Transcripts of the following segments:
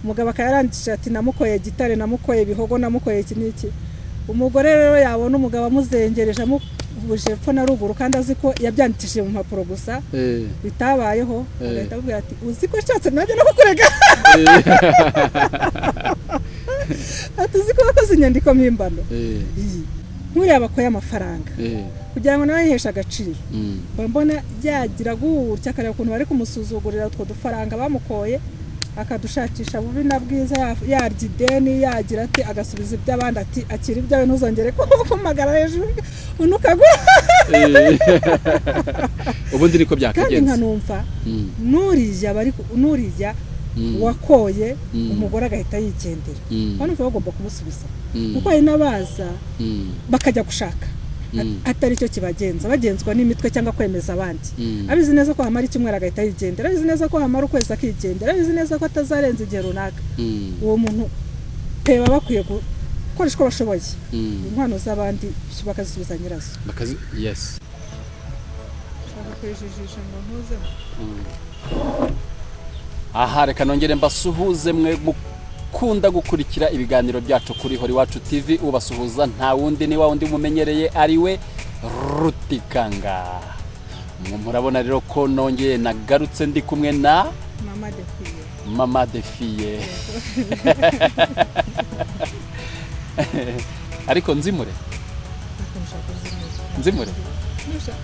umugabo akayarandikisha ati namukoye gitare namukoye bihogo namukoye iki n'iki umugore rero yabona umugabo amuzengereje amubuje epfo na ruguru kandi azi ko yabyandikishije mu mpapuro gusa bitabayeho agahita avuga ati uzi ko nshatse nanjye no kukurega ati uzi ko wakoze inyandiko mpimbano nkuriya bakoye amafaranga kugira ngo nawe yiheshe agaciro mbona yagira gutya akareba ukuntu bari kumusuzugurira utwo dufaranga bamukoye akadushakisha bubi na bwiza yarya ideni yagira ati agasubiza iby'abandi ati akira ibyawe ntuzongere kumagara hejuru unukagwa ubundi niko byakagenze kandi nkanumva nuriya wakoye umugore agahita yigendera hano uva bagomba kumusubiza kuko hari n'abaza bakajya gushaka atari cyo kibagenza bagenzwa n'imitwe cyangwa kwemeza abandi abizi neza ko hamara icyumweru agahita yigendera abizi neza ko hamara ukwezi akigendera abizi neza ko atazarenza igihe runaka uwo muntu peba bakwiye gukoresha uko bashoboye inkwano z'abandi bakazisubiza nyirazo yes shaka kwijijisha ngo ntuzemo aha reka nongere mbasuhuze mwe mukunda gukurikira ibiganiro byacu kuri Hori Wacu TV ubasuhuza nta wundi ni wa wundi mumenyereye ari we Rutikanga murabona rero ko nongeye nagarutse ndi kumwe na Mama Defiye ariko nzimure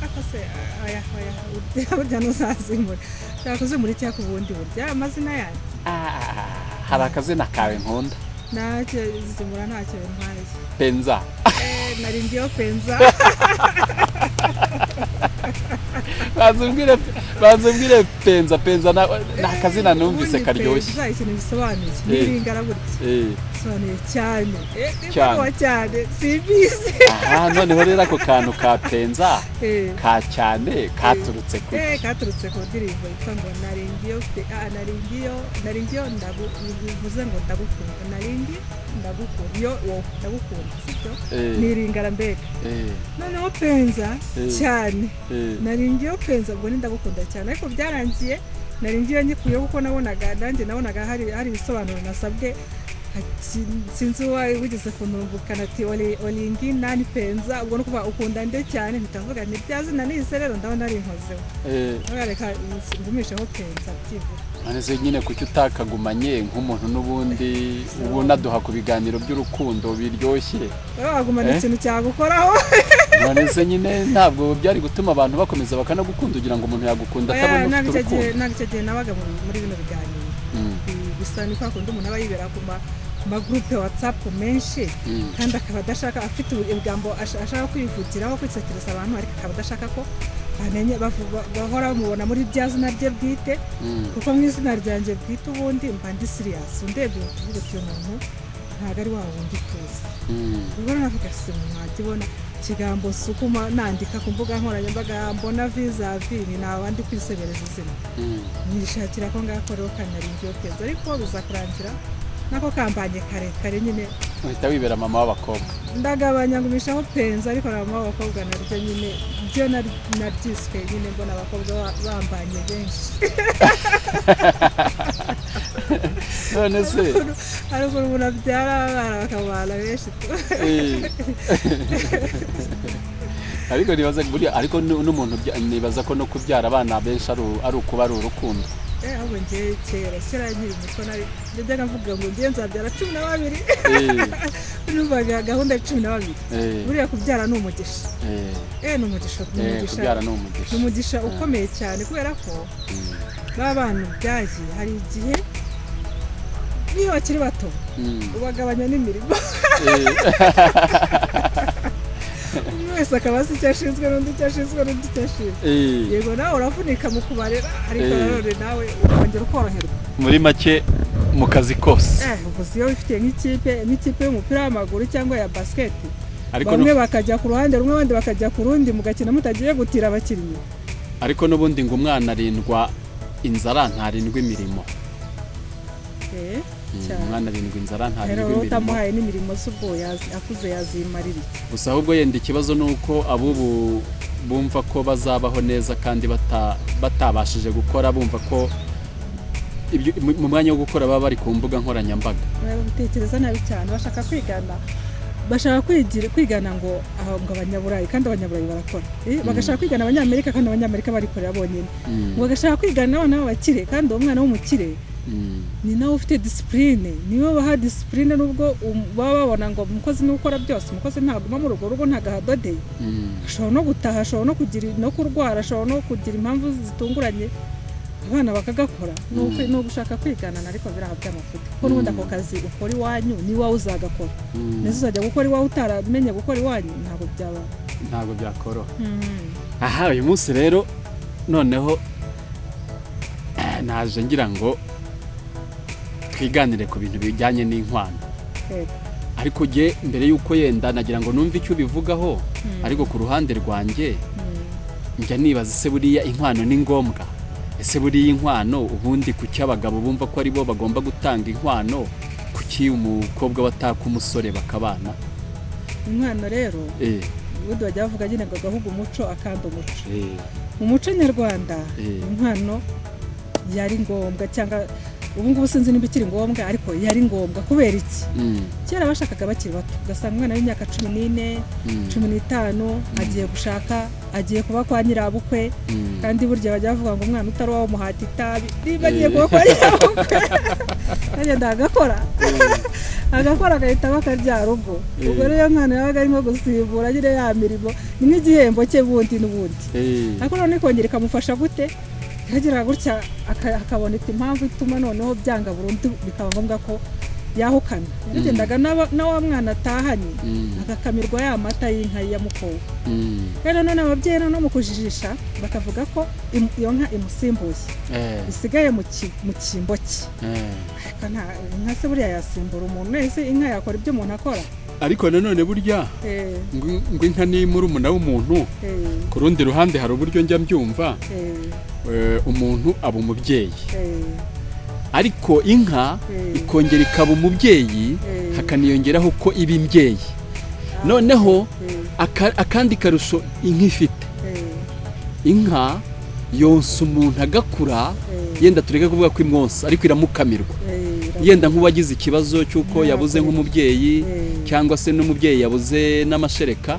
akase aya urya nuzazimure cyakoze muri cya kubundi burya amazina yanjye hari akazina kawe nkunda nacyo zimura ntacyo ntwaye Penza nari ngiyo Penza bazubwire Penza na kazina numvise karyoshye Penza ikintu bisobanuye niringara burya sobanuye cyane sibizi noneho rero ako kantu ka Penza ka cyane katurutse ku ndirimbo yitwa ngo naringiyo ndabuvuze ngo ndagukunda ndagukunda sibyo niringara mbega noneho Penza cyane naringiyo Penza ngo ndagukunda cyane ariko byarangiye naringiyo nyikuye kuko nabonaga hari ibisobanuro nasabwe sinzi wigeze kuntumbukana ati olingi nani Penza ubwo no kuva ukunda nde cyane mpitavuga ni byazina nise rero ndabona ari inkozeho reka ngumisheho Penza byivura none nyine kuki utakagumanye nk'umuntu n'ubundi ubona duha ku biganiro by'urukundo biryoshye wagumana ikintu cyagukoraho none se nyine ntabwo byari gutuma abantu bakomeza bakanagukunda kugira ngo umuntu yagukunda atabona ufite urukundo ntabwo gihe nabaga muri bino biganiro gusa ni kwa kundi umuntu aba yibera ku magroupe WhatsApp menshi kandi akaba adashaka afite ibigambo ashaka kwivugiraho kwisekireza abantu ariko akaba adashaka ko bamenye bahora bamubona muri bya zina rye bwite kuko mu izina ryanjye bwite ubundi mba ndi serious ndebye tuvuga ati umuntu ntago ari wawe wundi tuzi ubwo navuga se mwagibona kigambo sukuma nandika ku mbuga nkoranyambaga mbona vis-a-vis ni nabandi kwisebereza izina nishakira ko ngakorero kanaringiyo Penza ariko bizakurangira nako kambanye kare nyine uhita wibera mama w'abakobwa ndagabanya ngumishaho Penza ariko na mama w'abakobwa naryo nyine byo naryiswe nyine mbona abakobwa bambanye benshi none se ariko ubona byara bakabana benshi ariko nibaza buriya ariko n'umuntu nibaza ko no kubyara abana benshi ari ukuba ari urukundo ahubwo ngiye kera nkiri muto najyaga mvuga ngo ngiye nzabyara 12 numvaga gahunda ya 12 buriya kubyara ni umugisha ni umugisha kubyara ni umugisha ni umugisha ukomeye cyane kubera ko babana byaje hari igihe niyo bakiri bato ubagabanya n'imirimo wese akaba azi icyo ashinzwe n'undi icyo ashinzwe yego nawe uravunika mu kubarera ariko nanone nawe ukongera ukoroherwa muri make mu kazi kose gusa iyo wifitiye nk'ikipe y'umupira w'amaguru cyangwa ya basket bamwe bakajya ku ruhande rumwe abandi bakajya ku rundi mugakina mutagiye gutira abakinnyi ariko n'ubundi ngo umwana arindwa inzara ntarindwa imirimo umwana arindwa inzara ntarindwa imirimo utamuhaye n'imirimo z'ubwo akuze yazimarira gusa ahubwo yenda ikibazo ni uko abubu bumva ko bazabaho neza kandi batabashije gukora bumva ko mu mwanya wo gukora baba bari ku mbuga nkoranyambaga. Bitekereza nabi cyane, bashaka kwigana ngo abanyaburayi, kandi abanyaburayi barakora. Bagashaka kwigana abanyamerika, kandi abanyamerika barikorera bonyine. Ngo bagashaka kwigana abana b'abakire, kandi uwo mwana w'umukire ni nawe ufite discipline, niwe baha discipline, nubwo baba babona ngo umukozi ni ukora byose. Umukozi ntabwo mu rugo ntago ahadodeye, ashobora no gutaha, ashobora no kugira no kurwara, ashobora no kugira impamvu zitunguranye, abana bakagakora. No gushaka kwigana ariko biraha by'amafuti, kuko n'ubundi ako kazi ukora iwanyu ni wowe uzagakora. Neza uzajya gukora iwawe utaramenye gukora iwanyu, ntabwo byakoroha. Aha, uyu munsi rero noneho naje ngira ngo twiganire ku bintu bijyanye n'inkwano. Ariko je mbere yuko yenda nagira ngo numve icyo bivugaho, ariko ku ruhande rwanjye njya nibaza se buriya inkwano ni ngombwa? Ese buriya inkwano ubundi kuki abagabo bumva ko ari bo bagomba gutanga inkwano, kuki umukobwa bataka umusore bakabana? Inkwano rero ubundi bajya bavuga nyine ngo agahuga umuco akanda umuco. Mu muco nyarwanda inkwano yari ngombwa, cyangwa ubu ngubu sinzi niba ikiri ngombwa, ariko yari ngombwa. Kubera iki? Kera bashakaga bakiri bato, ugasanga umwana w'imyaka 14, 15 agiye gushaka, agiye kuba kwa nyirabukwe, kandi burya bajya bavuga ngo umwana utari wawo muhata itabi, niba agiye kuba kwa nyirabukwe agenda agakora agahita bakaryara ubwo. Ubwo rero umwana yabaga arimo gusibura nyine ya mirimo, ni nk'igihembo cye bundi n'ubundi. Ariko none ikongera ikamufasha gute? Kagira gutya akaboneka impamvu ituma noneho byanga burundu, bikaba ngombwa ko yahukana. Yagendaga na wa mwana atahanye agakamirwa ya mata y'inka ya mukobwa. Rero none ababyeyi no mu kujijisha bakavuga ko iyo nka imusimbuye, isigaye mu cyimbo cye. Inka se buriya yasimbura umuntu wese? Inka yakora ibyo umuntu akora? Ariko nanone burya ngo inka ni murumuna w'umuntu. Ku rundi ruhande hari uburyo njya mbyumva, umuntu aba umubyeyi, ariko inka ikongera ikaba umubyeyi, hakaniyongeraho ko iba imbyeyi. Noneho akandi karusho inka ifite, inka yonsa umuntu agakura, yenda tureke kuvuga ko imwonsa, ariko iramukamirwa. Yenda nk'uwagize ikibazo cy'uko yabuze nk'umubyeyi, cyangwa se n'umubyeyi yabuze n'amashereka,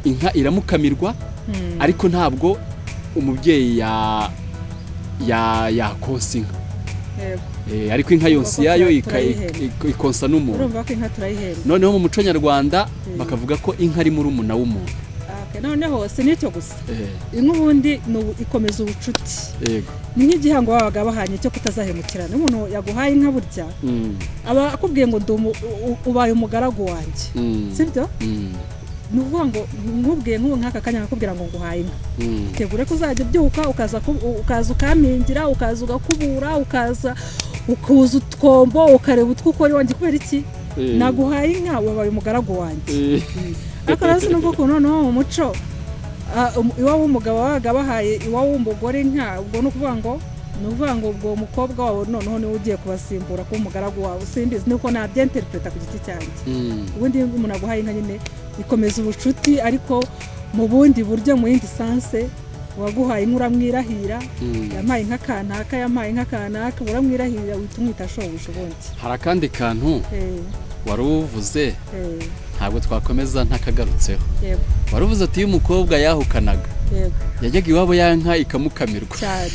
inka iramukamirwa, ariko ntabwo umubyeyi yakonsa inka. Ariko inka yonsa yayo ikonsa n'umuntu. Noneho mu muco nyarwanda bakavuga ko inka ari murumuna w'umuntu. Noneho si n'icyo gusa, inka ubundi ikomeza ubucuti. Ni nk'igihango babaga bahanye cyo kutazahemukirana. Umuntu yaguhaye inka burya aba akubwiye ngo ubaye umugaragu wanjye, sibyo? Ni ukuvuga ngo nkubwiye nk'aka kanya akakubwira ngo nguhaye inka, tegure ko uzajya ubyuka ukaza ukamingira, ukaza ugakubura, ukaza ukuza utwombo, ukareba utwo ukora iwanjye. Kubera iki? Naguhaye inka, wabaye umugaragu wanjye. Ariko rero sinumva ko noneho mu muco iwabo w'umugabo wabaga bahaye iwabo w'umugore inka, ubwo ni ukuvuga ngo ubwo umukobwa wawe noneho niwe ugiye kubasimbura kuba umugaragu wawe. Simbizi nuko nabyenterpreta ku giti cyanjye. Ubundi umuntu aguhaye inka nyine ikomeza ubucuti, ariko mu bundi buryo, mu yindi sanse. Waguhaye inka uramwirahira, yampaye inka kanaka, yampaye inka kanaka, uramwirahira, uhita umwita shobuja. Ubundi hari akandi kantu wari uvuze, ntabwo twakomeza ntakagarutseho. Wari uvuze ati iyo umukobwa yahukanaga, yajyaga iwabo ya nka ikamukamirwa cyane.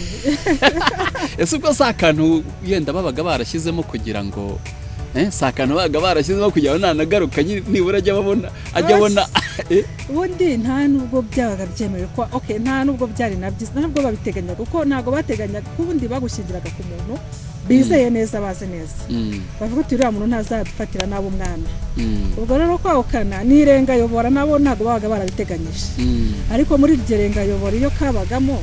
Ese ubwo si akantu yenda babaga barashyizemo kugira ngo kugira ngo nanagaruka nibura ajya abona ubundi nta nubwo byabaga byemewe ko nta nubwo byari na byiza, ntabwo babiteganyaga, kuko ntabwo bateganyaga ko ubundi bagushyingiraga ku muntu bizeye neza, bazi neza, bavuga uti uriya muntu ntazadufatira nabo umwana. Ubwo rero kwahukana n'irenga yobora nabo ntabwo babaga barabiteganyije. Ariko muri iryo renga yobora iyo kabagamo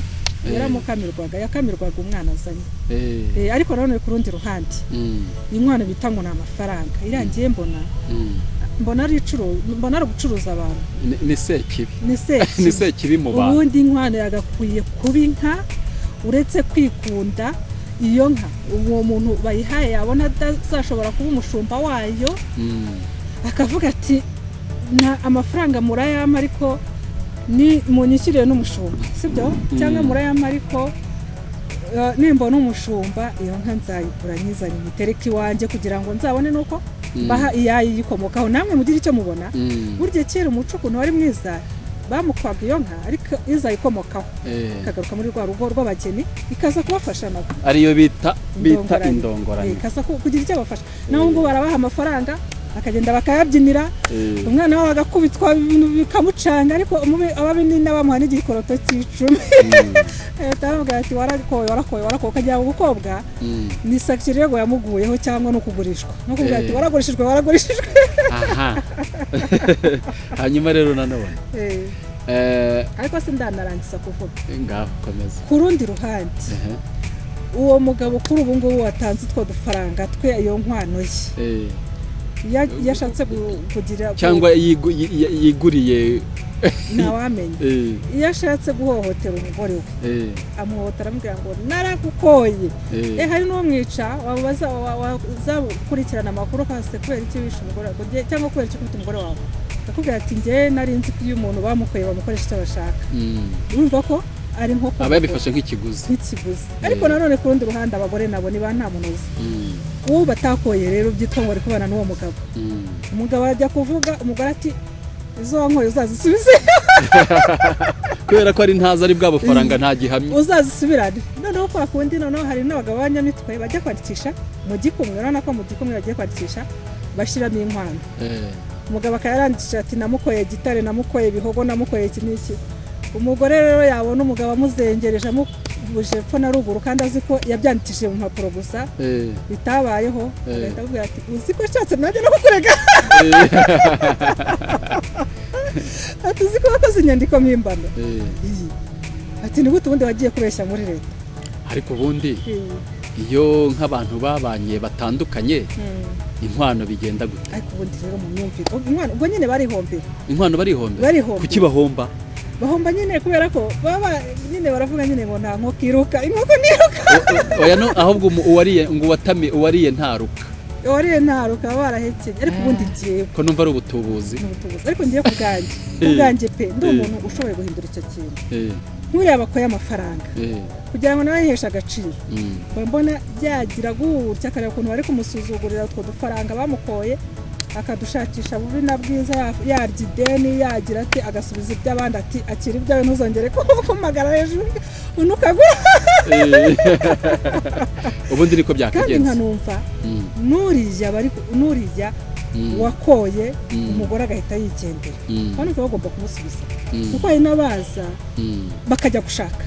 yakamirwaga umwana azanye. Ariko nanone ku rundi ruhande inkwano bita ngo ni amafaranga irangiye, mbona ari gucuruza abantu. Ni sekibi mu bantu. Ubundi inkwano yagakwiye kuba inka, uretse kwikunda iyo nka uwo muntu bayihaye yabona atazashobora kuba umushumba wayo, akavuga ati amafaranga murayama ariko ni munyishyuriye n'umushumba, sibyo? Cyangwa murayama ariko nimbona umushumba iyo nka nzayigura nyizanye imitereke iwanjye kugira ngo nzabone nuko baha iyayi yikomokaho namwe mugira icyo mubona burya kera umuco ukuntu wari mwiza bamukwaga iyo nka ariko izayikomokaho ikagaruka muri rwa rugo rw'abageni ikaza kubafasha nabo ariyo bita indongoranye ikaza kugira icyo bafasha naho ngo barabaha amafaranga akagenda bakayabyinira umwana wawe agakubitwa ibintu bikamucanga ariko ababini n'abamuha n'igikoroto cy'icumi atavuga ati warakoye ukajya gukobwa ni sakirego yamuguyeho cyangwa no kugurishwa no kuvuga ati waragurishijwe aha hanyuma rero nanone ariko sindanarangiza kuvuga ngaho komeza ku rundi ruhande uwo mugabo kuri ubu ngubu watanze utwo dufaranga twe iyo nkwano ye yashatse kugira cyangwa yiguriye ntawamenye iyo ashatse guhohotera umugore we amuhohotera amubwira ngo naragukoye hari n'umwica waza gukurikirana amakuru kase kubera icyo wishe umugore wawe cyangwa kubera icyo ufite umugore wawe akakubwira ati njye nari nzi ko iyo umuntu bamukoye bamukoresha icyo bashaka urumva ko ari nko aba yabifashe nk'ikiguzi ariko nanone ku rundi ruhande abagore nabo ni ba nta munozi uwo batakoye rero byitwa ngo ari kubana n'uwo mugabo umugabo ajya kuvuga umugore ati izo wankoye uzazisubize kubera ko ari ntaza ari bwa bufaranga nta gihamya uzazisubirane noneho kwa kundi noneho hari n'abagabo b'abanyamitwe bajya kwandikisha mu gikumwe urabona ko mu gikumwe bagiye kwandikisha bashyiramo inkwano umugabo akayarandikisha ati namukoye gitare namukoye bihogo namukoye iki n'iki umugore rero yabona umugabo amuzengereje amuvuje epfo na ruguru kandi azi ko yabyandikishije mu mpapuro gusa bitabayeho agahita avuga ati uzi ko nshatse nanjye no kukurega ati uzi ko wakoze inyandiko mpimbano ati ni gute ubundi wagiye kubeshya muri leta ariko ubundi iyo nk'abantu babanye batandukanye inkwano bigenda gute ariko ubundi rero mu myumvire inkwano ubwo nyine barihombera inkwano barihombera kuki bahomba nyine kubera ko baba nyine baravuga nyine ngo nta nkoko iruka inkoko niruka oya no ahubwo uwariye ngo uwariye ntaruka barahekeye ariko ubundi ngiye ko numva ari ubutubuzi ariko ngiye kubwanjye pe ndi umuntu ushoboye guhindura icyo kintu nk'uriya bakoye amafaranga kugira ngo nawe yiheshe agaciro mbona yagira gutya akareba ukuntu bari kumusuzugurira utwo dufaranga bamukoye akadushakisha bubi na bwiza yarya ideni yagira ati agasubiza iby'abandi ati akira ibyawe ntuzongere kumagara hejuru unukagura ubundi niko byakagenze kandi nkanumva nuriya wakoye umugore agahita yigendera kandi bagomba kumusubiza kuko hari n'abaza bakajya gushaka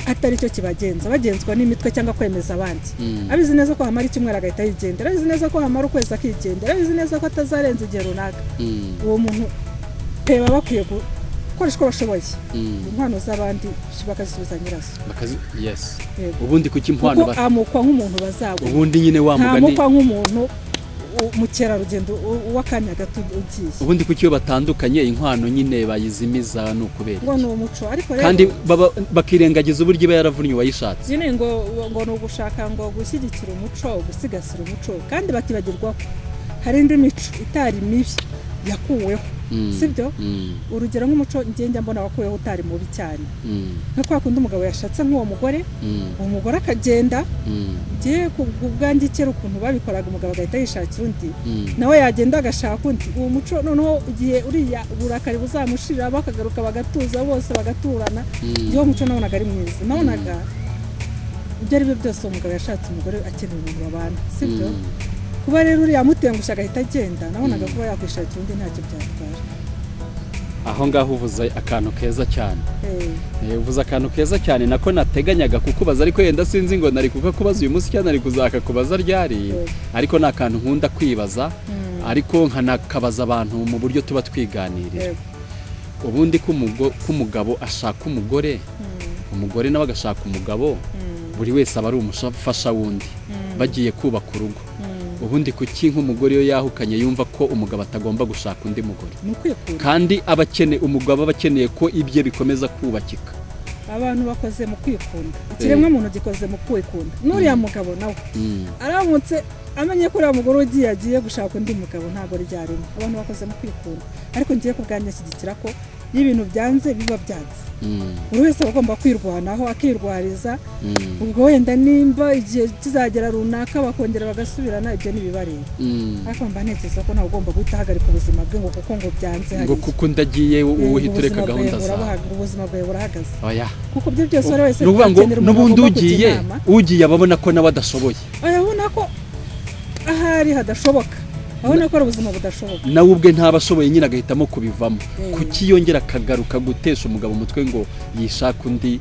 atari cyo kibagenza bagenzwa n'imitwe cyangwa kwemeza abandi abizi neza ko hamara icyumweru agahita yigendera abizi neza ko hamara ukwezi akigendera abizi neza ko atazarenza igihe runaka uwo muntu baba bakwiye gukoresha uko bashoboye inkwano z'abandi bakazisubiza nyirazo ubundi kuki inkwano amukwa nk'umuntu bazagwa ubundi nyine wa mugani amukwa nk'umuntu mukerarugendo w'akanya gato ugiye ubundi kuki iyo batandukanye inkwano nyine bayizimiza ni ukubera ngo ni umuco ariko rero kandi bakirengagiza uburyo iba yaravunnye uwayishatse nyine ngo ni ugushaka ngo gushyigikira umuco gusigasira umuco kandi bakibagirwa ko hari indi mico itari mibi yakuweho sibyo urugero nk'umuco ngenda mbona wakuweho utari mubi cyane nko kwa kundi umugabo yashatse nk'uwo mugore uwo mugore akagenda ngiye kubwanjye kera ukuntu babikoraga umugabo agahita yishakira undi nawe yagenda agashaka undi uwo muco noneho igihe uriya burakari buzamushirira bakagaruka bagatuza bose bagaturana iyo muco nabonaga ari mwiza nabonaga ibyo ari byo byose uwo mugabo yashatse umugore akeneye umuntu babana sibyo kuba rero uriya mutengusha agahita agenda nabonaga kuba yakwishakira undi ntacyo byatwara aho ngaho uvuze akantu keza cyane uvuze akantu keza cyane nako nateganyaga kukubaza ariko yenda sinzi ngo nari kukakubaza uyu munsi cyane nari kuzakakubaza ryari ariko ni akantu nkunda kwibaza ariko nkanakabaza abantu mu buryo tuba twiganirira ubundi ko umugabo ashaka umugore umugore nawe agashaka umugabo buri wese aba ari umufasha wundi bagiye kubaka urugo ubundi kuki nk'umugore iyo yahukanye yumva ko umugabo atagomba gushaka undi mugore kandi umugabo aba akeneye ko ibye bikomeza kubakika abantu bakoze mu kwikunda ikiremwa muntu gikoze mu kwikunda n'uriya mugabo nawe aramutse amenye ko uriya mugore ugiye agiye gushaka undi mugabo ntabwo ryarimo abantu bakoze mu kwikunda ariko ngiye kubwanya shyigikira ko y'ibintu byanze biba byanze. Buri wese aba agomba kwirwanaho akirwariza, ubwo wenda nimba igihe kizagera runaka bakongera bagasubirana ibyo ntibibareba. Ariko mba ntekereza ko ntawe ugomba guhita ahagarika ubuzima bwe ngo kuko ngo byanze hariya ngo kuko ndagiye uhita ureka gahunda zawe, ubuzima bwawe burahagaze. oya Kuko ibyo byose buri wese nuvuga ngo n'ubundi ugiye ababona ko nawe adashoboye, abona ko ahari hadashoboka, abona ko ari ubuzima budashoboka, nawe ubwe ntabashoboye nyine agahitamo kubivamo. Kuki yongera akagaruka gutesha umugabo umutwe ngo yishaka undi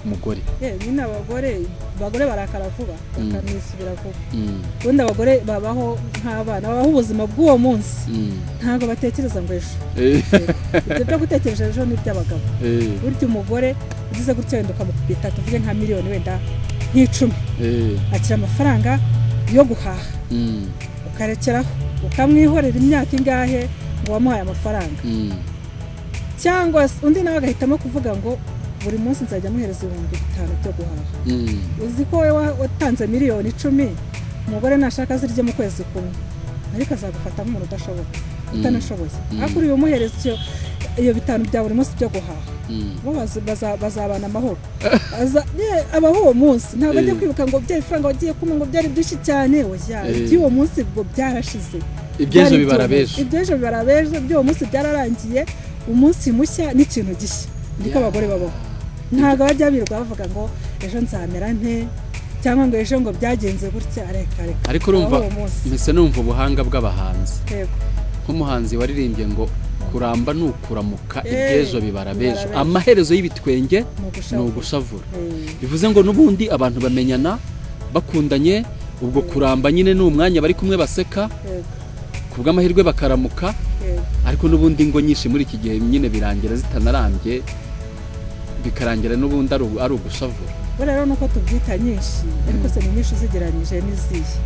mugore? nyine abagore barakara vuba bakanisubira vuba. Ubundi abagore babaho nk'abana, babaho ubuzima bw'uwo munsi, ntabwo batekereza ngo ejo. Ibyo byo gutekereza ejo ni iby'abagabo. Burya umugore ugize gutya wenda ukamukubita tuvuge nka miliyoni wenda nk'icumi, akira amafaranga yo guhaha, ukarekeraho ukamwihorera imyaka ingahe ngo wamuhaye amafaranga. Cyangwa undi nawe agahitamo kuvuga ngo buri munsi nzajya muhereza 5,000 byo guhaha. Uzi ko watanze miliyoni 10, umugore nashaka zirye mu kwezi kumwe, ariko azagufata nk'umuntu udashobotse, utanashoboye. Ariko uri umuhereza iyo 5 bya buri munsi byo guhaha, bo bazabana amahoro. Abaho uwo munsi ntabwo ajya kwibuka ngo bya ifaranga wagiye kuma ngo byari byinshi cyane. Oya, iby'uwo munsi ngo byarashize, ibyejo bibarabeje, by'uwo munsi byararangiye. Umunsi mushya n'ikintu gishya, ndiko abagore babaho. Ntabwo bajya birirwa bavuga ngo ejo nzamera nte, cyangwa ngo ejo ngo byagenze gutya. Reka ariko urumva mise numva ubuhanga bw'abahanzi. Nk'umuhanzi waririmbye ngo kuramba n'ukuramuka ibyejo bibarabeje, amaherezo y'ibitwenge ni ugushavura. Bivuze ngo n'ubundi abantu bamenyana bakundanye, ubwo kuramba nyine ni umwanya bari kumwe baseka, kubw'amahirwe bakaramuka. Ariko n'ubundi ngo nyinshi muri iki gihe nyine birangira zitanarambye, bikarangira n'ubundi ari ugushavura. Rero nuko tubyita nyinshi, ariko se ni nyinshi uzigeranyije n'izihe.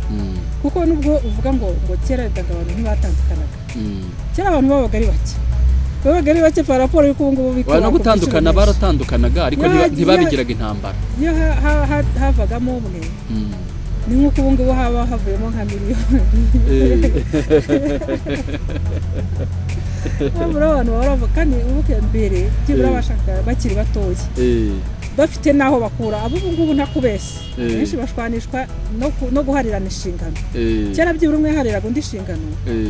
Kuko nubwo uvuga ngo kera abantu ntibatandukanaga, kera abantu babaga ari bake pa raporo y'uko ngubu bikora no gutandukana, baratandukanaga ariko ntibabigiraga intambara. Iyo havagamo umwe ni nk'uko ubu ngubu haba havuyemo nka miliyoni. Abantu baravuga kandi ubuke mbere byibura bashaka bakiri batoye, bafite naho bakura. Abo ngubu ntakubeshye, benshi bashwanishwa no guharirana inshingano. Cyera byibura umwe hariraga undi inshingano,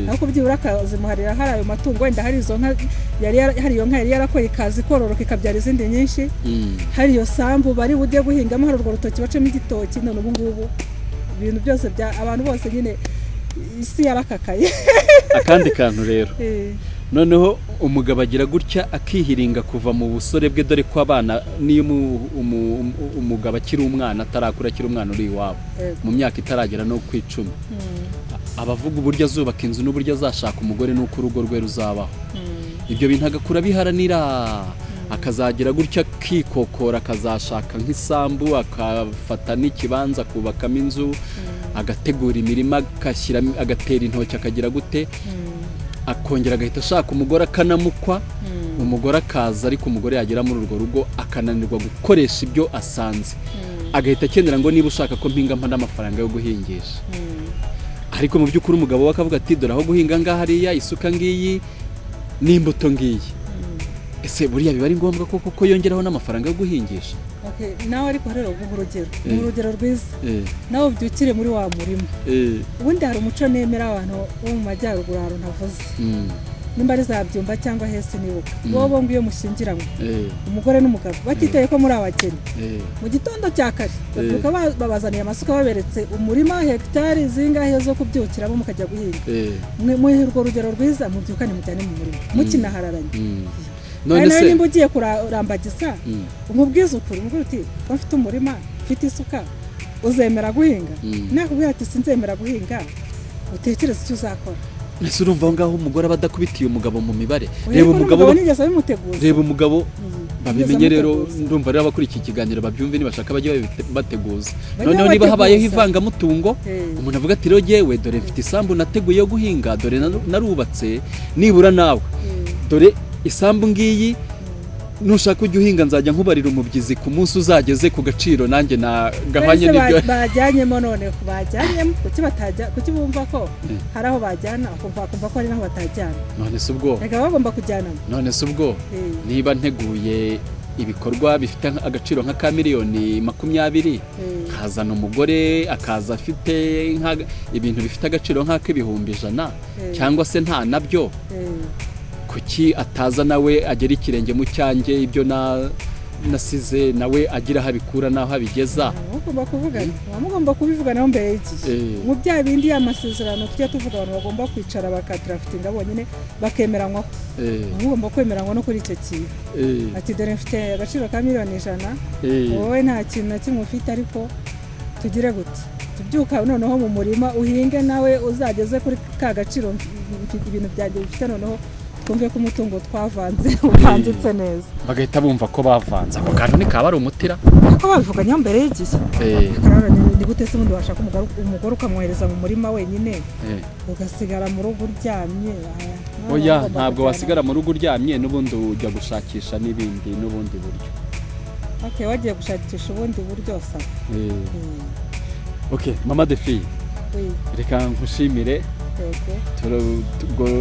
ariko byibura akazimuharira hari ayo matungo, wenda hari izo nka hari iyo nka yari yarakoye ikazi kororoka ikabyara izindi nyinshi, hari iyo sambu bari bujye guhingamo, hari urwo rutoki bacemo igitoki. None ubu ngubu ibintu byose abantu bose nyine isi yarakakaye. Akandi kantu rero noneho umugabo agira gutya akihiringa kuva mu busore bwe, dore ko abana niyo umugabo akiri umwana atarakura, akiri umwana uri iwabo mu myaka itaragera no ku 10, abavuga uburyo azubaka inzu n'uburyo azashaka umugore n'uko urugo rwe ruzabaho. Ibyo bintu agakura biharanira, akazagira gutya kikokora, akazashaka nk'isambu, akafata n'ikibanza kubakamo inzu, agategura imirima, agatera intoki, akagira gute, akongera agahita ashaka umugore akanamukwa. Umugore akaza, ariko umugore yagera muri urwo rugo akananirwa gukoresha ibyo asanze, agahita akenera ngo niba ushaka ko mpinga mpa n'amafaranga yo guhingisha. Ariko mu by'ukuri umugabo we akavuga ati dore aho guhinga ngaha hariya, isuka ngiyi n'imbuto ngiyi. Ese buriya biba ari ngombwa ko yongeraho n'amafaranga yo guhingisha? Nawe ariko rero ni urugero rwiza, nawe ubyukire muri wa murima. Ubundi hari umuco nemera abantu bo mu majyaruguru ahantu ntavuze, nimba ari za Byumba cyangwa hese nibuka, bo bombi iyo mushyingiranywe umugore n'umugabo batitaye ko muri abageni, mu gitondo cya kare bavuka babazaniye amasuka, baberetse umurima hegitari zingahe zo kubyukiramo mukajya guhinga. Muhe urwo rugero rwiza, mubyukane mujyane mu murima mukinahararanye. None se nimba ugiye kurambagiza umubwiza ukuri, umubwira uti bafite umurima, ufite isuka, uzemera guhinga? Nakubwira ati sinzemera guhinga, utekereza icyo uzakora. Nese urumva aho ngaho umugore abadakubitiye umugabo mu mibare. Reba umugabo babimenye rero, ndumva rero abakuri iki kiganiro babyumve, nibashaka bajye bateguza. Noneho niba habayeho ivangamutungo, umuntu avuga ati rero yewe dore mfite isambu nateguye yo guhinga, dore narubatse, nibura nawe dore isambu ngiyi nushaka ujya uhinga nzajya nkubarira umubyizi ku munsi uzageze ku gaciro nanjye na gahwanye n'ibyo bajyanyemo none bajyanyemo kuki bumva ko hari aho bajyana kumva ko ari naho batajyana none se ubwo reka bagomba kujyana none se ubwo niba nteguye ibikorwa bifite agaciro nka ka miliyoni 20 kazana umugore akaza afite ibintu bifite agaciro nk'ak'ibihumbi 100 cyangwa se nta nabyo kuki ataza nawe agera ikirenge mu cyanjye ibyo nasize nawe agira aho abikura n'aho abigeza mugomba kubivuganaho mbere y'igihe mu bya bindi y'amasezerano tujya tuvuga abantu bagomba kwicara bakadraftinga bonyine bakemeranywaho mugomba kwemeranywa no kuri icyo kintu ati dore mfite agaciro ka miliyoni 100 wowe nta kintu na kimwe ufite ariko tugire gute tubyuka noneho mu murima uhinge nawe uzageze kuri ka gaciro ibintu byanjye bifite noneho twumve ko umutungo twavanze uvanzitse neza bagahita bumva ko bavanze ako kantu nikaba ari umutira ko babivuganye mbere y'igihe ni gute se ubundi washaka umugore ukamwohereza mu murima wenyine ugasigara mu rugo uryamye oya ntabwo wasigara mu rugo uryamye n'ubundi ujya gushakisha n'ibindi n'ubundi buryo wagiye gushakisha ubundi buryo sa mama de fille reka nkushimire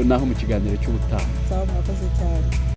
naho mu kiganiro cy'ubutaha mwakoze cyane